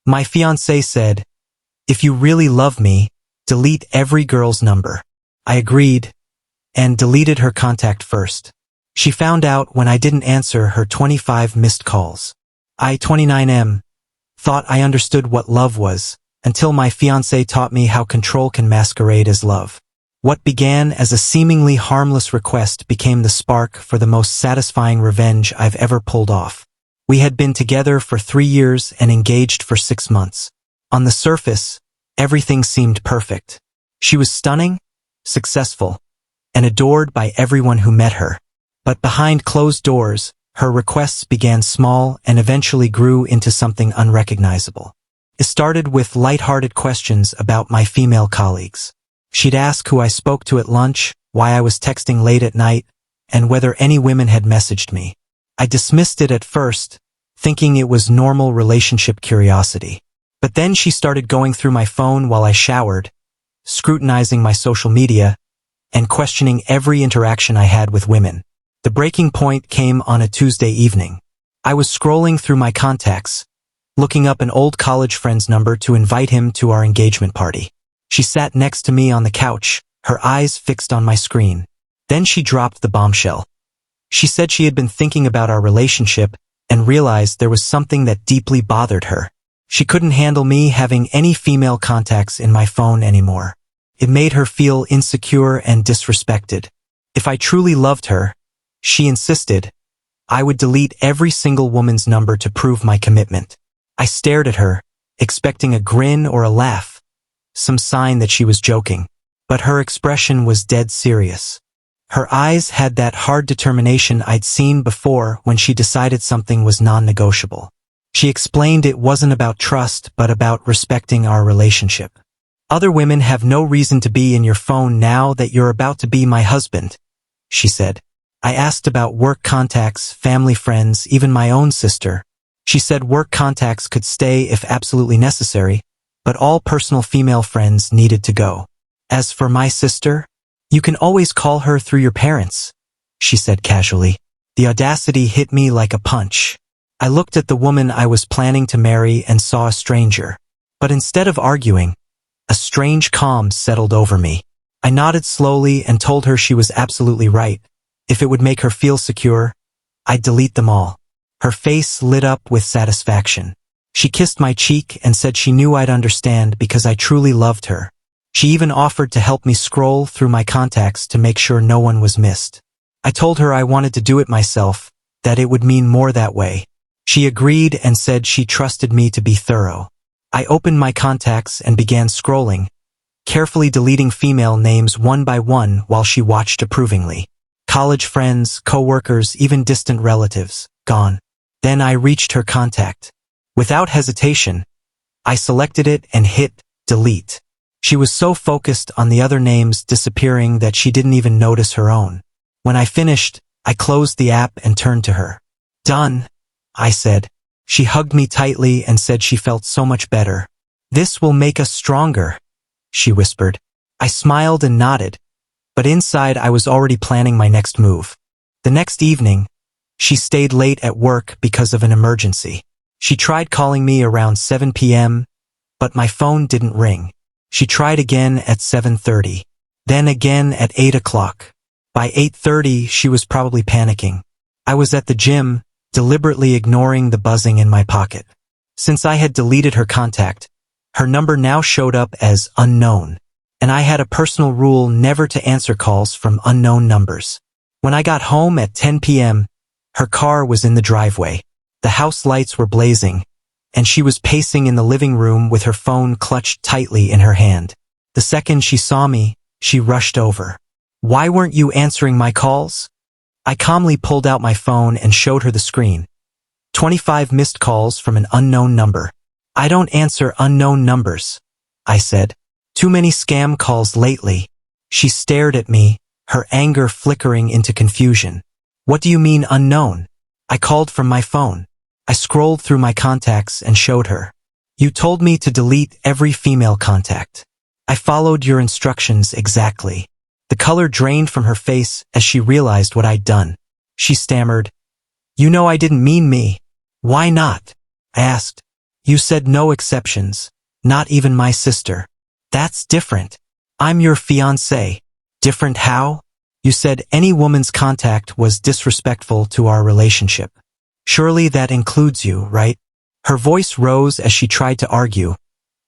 My fiancé said, "If you really love me, delete every girl's number." I agreed and deleted her contact first. She found out when I didn't answer her 25 missed calls. I, 29M, thought I understood what love was, until my fiancé taught me how control can masquerade as love. What began as a seemingly harmless request became the spark for the most satisfying revenge I've ever pulled off. We had been together for 3 years and engaged for 6 months. On the surface, everything seemed perfect. She was stunning, successful, and adored by everyone who met her. But behind closed doors, her requests began small and eventually grew into something unrecognizable. It started with light-hearted questions about my female colleagues. She'd ask who I spoke to at lunch, why I was texting late at night, and whether any women had messaged me. I dismissed it at first, thinking it was normal relationship curiosity. But then she started going through my phone while I showered, scrutinizing my social media, and questioning every interaction I had with women. The breaking point came on a Tuesday evening. I was scrolling through my contacts, looking up an old college friend's number to invite him to our engagement party. She sat next to me on the couch, her eyes fixed on my screen. Then she dropped the bombshell. She said she had been thinking about our relationship and realized there was something that deeply bothered her. She couldn't handle me having any female contacts in my phone anymore. It made her feel insecure and disrespected. If I truly loved her, she insisted, I would delete every single woman's number to prove my commitment. I stared at her, expecting a grin or a laugh, some sign that she was joking. But her expression was dead serious. Her eyes had that hard determination I'd seen before when she decided something was non-negotiable. She explained it wasn't about trust but about respecting our relationship. Other women have no reason to be in your phone now that you're about to be my husband, she said. I asked about work contacts, family friends, even my own sister. She said work contacts could stay if absolutely necessary, but all personal female friends needed to go. As for my sister, you can always call her through your parents, she said casually. The audacity hit me like a punch. I looked at the woman I was planning to marry and saw a stranger. But instead of arguing, a strange calm settled over me. I nodded slowly and told her she was absolutely right. If it would make her feel secure, I'd delete them all. Her face lit up with satisfaction. She kissed my cheek and said she knew I'd understand because I truly loved her. She even offered to help me scroll through my contacts to make sure no one was missed. I told her I wanted to do it myself, that it would mean more that way. She agreed and said she trusted me to be thorough. I opened my contacts and began scrolling, carefully deleting female names one by one while she watched approvingly. College friends, co-workers, even distant relatives, gone. Then I reached her contact. Without hesitation, I selected it and hit delete. She was so focused on the other names disappearing that she didn't even notice her own. When I finished, I closed the app and turned to her. Done, I said. She hugged me tightly and said she felt so much better. This will make us stronger, she whispered. I smiled and nodded, but inside I was already planning my next move. The next evening, she stayed late at work because of an emergency. She tried calling me around 7 p.m., but my phone didn't ring. She tried again at 7:30, then again at 8 o'clock. By 8:30, she was probably panicking. I was at the gym, deliberately ignoring the buzzing in my pocket. Since I had deleted her contact, her number now showed up as unknown, and I had a personal rule never to answer calls from unknown numbers. When I got home at 10 p.m., her car was in the driveway. The house lights were blazing, and she was pacing in the living room with her phone clutched tightly in her hand. The second she saw me, she rushed over. Why weren't you answering my calls? I calmly pulled out my phone and showed her the screen. 25 missed calls from an unknown number. I don't answer unknown numbers, I said. Too many scam calls lately. She stared at me, her anger flickering into confusion. What do you mean unknown? I called from my phone. I scrolled through my contacts and showed her. You told me to delete every female contact. I followed your instructions exactly. The color drained from her face as she realized what I'd done. She stammered, You know I didn't mean me. Why not? I asked. You said no exceptions, not even my sister. That's different. I'm your fiancé. Different how? You said any woman's contact was disrespectful to our relationship. Surely that includes you, right? Her voice rose as she tried to argue,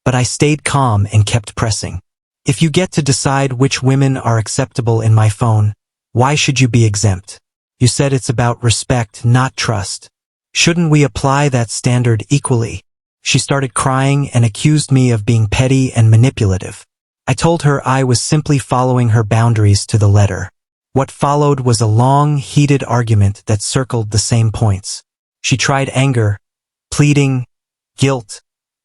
but I stayed calm and kept pressing. If you get to decide which women are acceptable in my phone, why should you be exempt? You said it's about respect, not trust. Shouldn't we apply that standard equally? She started crying and accused me of being petty and manipulative. I told her I was simply following her boundaries to the letter. What followed was a long, heated argument that circled the same points. She tried anger, pleading, guilt.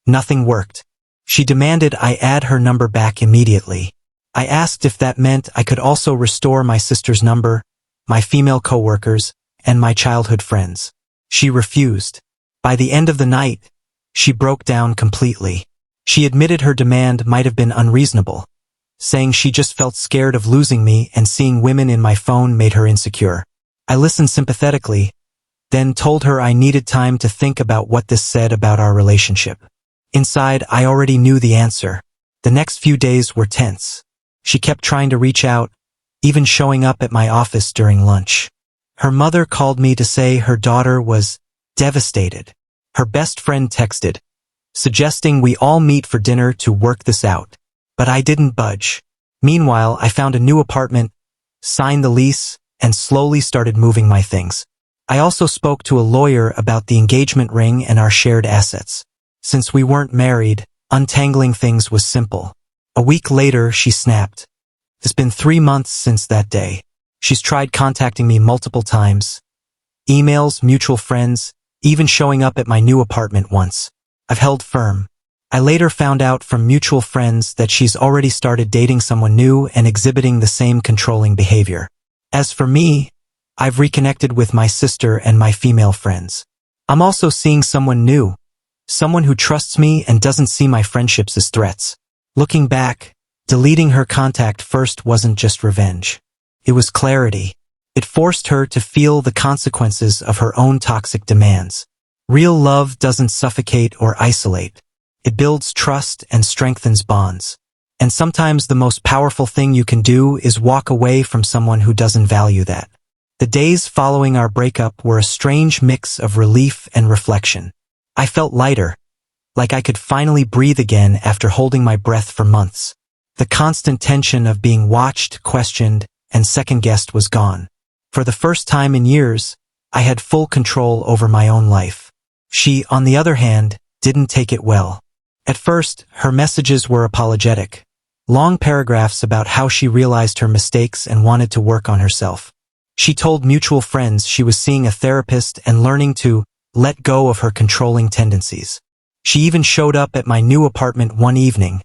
Nothing worked. She demanded I add her number back immediately. I asked if that meant I could also restore my sister's number, my female coworkers, and my childhood friends. She refused. By the end of the night, she broke down completely. She admitted her demand might have been unreasonable, saying she just felt scared of losing me and seeing women in my phone made her insecure. I listened sympathetically, then told her I needed time to think about what this said about our relationship. Inside, I already knew the answer. The next few days were tense. She kept trying to reach out, even showing up at my office during lunch. Her mother called me to say her daughter was devastated. Her best friend texted, suggesting we all meet for dinner to work this out. But I didn't budge. Meanwhile, I found a new apartment, signed the lease, and slowly started moving my things. I also spoke to a lawyer about the engagement ring and our shared assets. Since we weren't married, untangling things was simple. A week later, she snapped. It's been 3 months since that day. She's tried contacting me multiple times. Emails, mutual friends, even showing up at my new apartment once. I've held firm. I later found out from mutual friends that she's already started dating someone new and exhibiting the same controlling behavior. As for me, I've reconnected with my sister and my female friends. I'm also seeing someone new. Someone who trusts me and doesn't see my friendships as threats. Looking back, deleting her contact first wasn't just revenge. It was clarity. It forced her to feel the consequences of her own toxic demands. Real love doesn't suffocate or isolate. It builds trust and strengthens bonds. And sometimes the most powerful thing you can do is walk away from someone who doesn't value that. The days following our breakup were a strange mix of relief and reflection. I felt lighter, like I could finally breathe again after holding my breath for months. The constant tension of being watched, questioned, and second-guessed was gone. For the first time in years, I had full control over my own life. She, on the other hand, didn't take it well. At first, her messages were apologetic. Long paragraphs about how she realized her mistakes and wanted to work on herself. She told mutual friends she was seeing a therapist and learning to let go of her controlling tendencies. She even showed up at my new apartment one evening,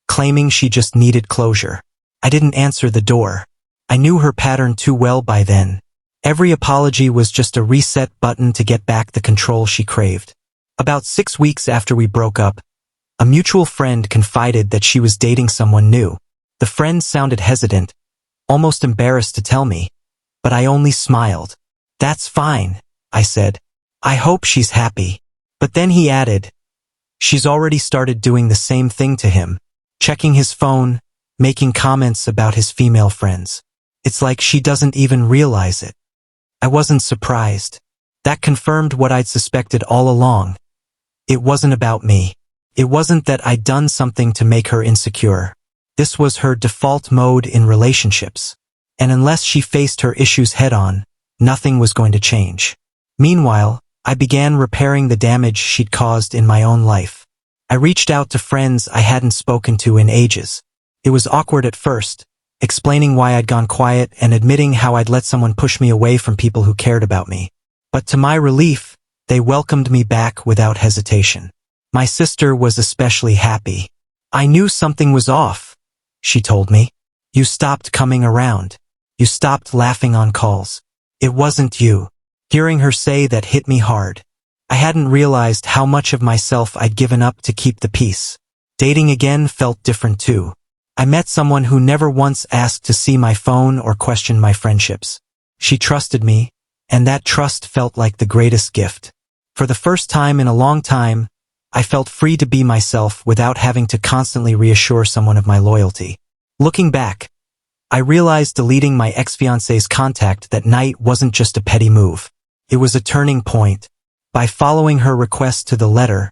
claiming she just needed closure. I didn't answer the door. I knew her pattern too well by then. Every apology was just a reset button to get back the control she craved. About 6 weeks after we broke up, a mutual friend confided that she was dating someone new. The friend sounded hesitant, almost embarrassed to tell me, but I only smiled. That's fine, I said. I hope she's happy. But then he added, she's already started doing the same thing to him, checking his phone, making comments about his female friends. It's like she doesn't even realize it. I wasn't surprised. That confirmed what I'd suspected all along. It wasn't about me. It wasn't that I'd done something to make her insecure. This was her default mode in relationships. And unless she faced her issues head-on, nothing was going to change. Meanwhile, I began repairing the damage she'd caused in my own life. I reached out to friends I hadn't spoken to in ages. It was awkward at first, explaining why I'd gone quiet and admitting how I'd let someone push me away from people who cared about me. But to my relief, they welcomed me back without hesitation. My sister was especially happy. I knew something was off, she told me. You stopped coming around. You stopped laughing on calls. It wasn't you. Hearing her say that hit me hard. I hadn't realized how much of myself I'd given up to keep the peace. Dating again felt different too. I met someone who never once asked to see my phone or question my friendships. She trusted me, and that trust felt like the greatest gift. For the first time in a long time, I felt free to be myself without having to constantly reassure someone of my loyalty. Looking back, I realized deleting my ex-fiance's contact that night wasn't just a petty move. It was a turning point. By following her request to the letter,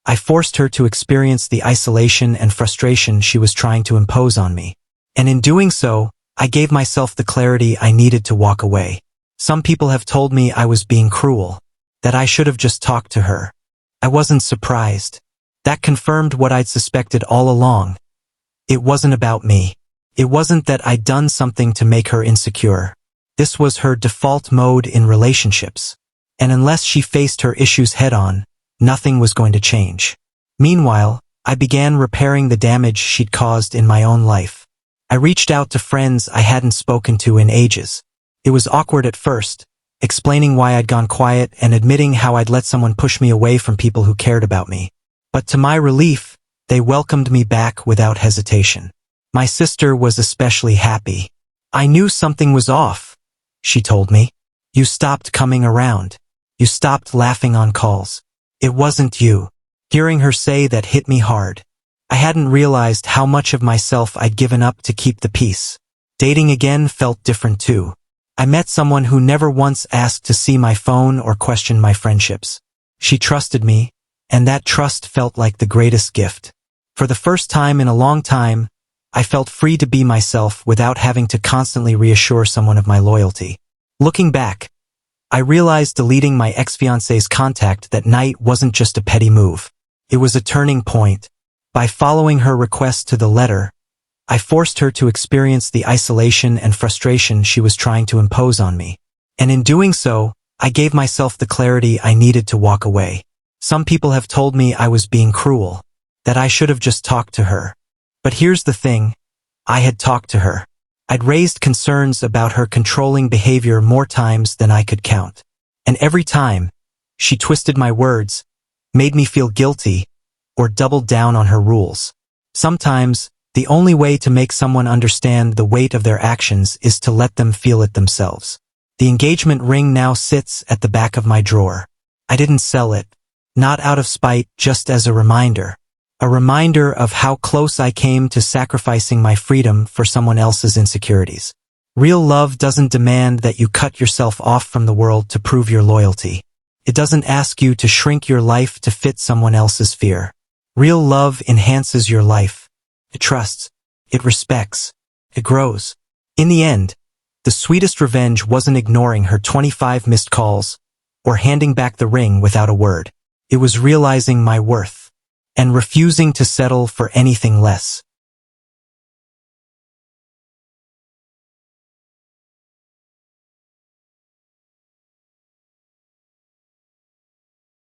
I forced her to experience the isolation and frustration she was trying to impose on me. And in doing so, I gave myself the clarity I needed to walk away. Some people have told me I was being cruel, that I should have just talked to her. I wasn't surprised. That confirmed what I'd suspected all along. It wasn't about me. It wasn't that I'd done something to make her insecure. This was her default mode in relationships. And unless she faced her issues head-on, nothing was going to change. Meanwhile, I began repairing the damage she'd caused in my own life. I reached out to friends I hadn't spoken to in ages. It was awkward at first, explaining why I'd gone quiet and admitting how I'd let someone push me away from people who cared about me. But to my relief, they welcomed me back without hesitation. My sister was especially happy. I knew something was off, she told me. You stopped coming around. You stopped laughing on calls. It wasn't you. Hearing her say that hit me hard. I hadn't realized how much of myself I'd given up to keep the peace. Dating again felt different too. I met someone who never once asked to see my phone or questioned my friendships. She trusted me, and that trust felt like the greatest gift. For the first time in a long time, I felt free to be myself without having to constantly reassure someone of my loyalty. Looking back, I realized deleting my ex-fiance's contact that night wasn't just a petty move. It was a turning point. By following her request to the letter, I forced her to experience the isolation and frustration she was trying to impose on me. And in doing so, I gave myself the clarity I needed to walk away. Some people have told me I was being cruel, that I should have just talked to her. But here's the thing, I had talked to her. I'd raised concerns about her controlling behavior more times than I could count. And every time, she twisted my words, made me feel guilty, or doubled down on her rules. Sometimes, the only way to make someone understand the weight of their actions is to let them feel it themselves. The engagement ring now sits at the back of my drawer. I didn't sell it, not out of spite, just as a reminder. A reminder of how close I came to sacrificing my freedom for someone else's insecurities. Real love doesn't demand that you cut yourself off from the world to prove your loyalty. It doesn't ask you to shrink your life to fit someone else's fear. Real love enhances your life. It trusts. It respects. It grows. In the end, the sweetest revenge wasn't ignoring her 25 missed calls or handing back the ring without a word. It was realizing my worth and refusing to settle for anything less.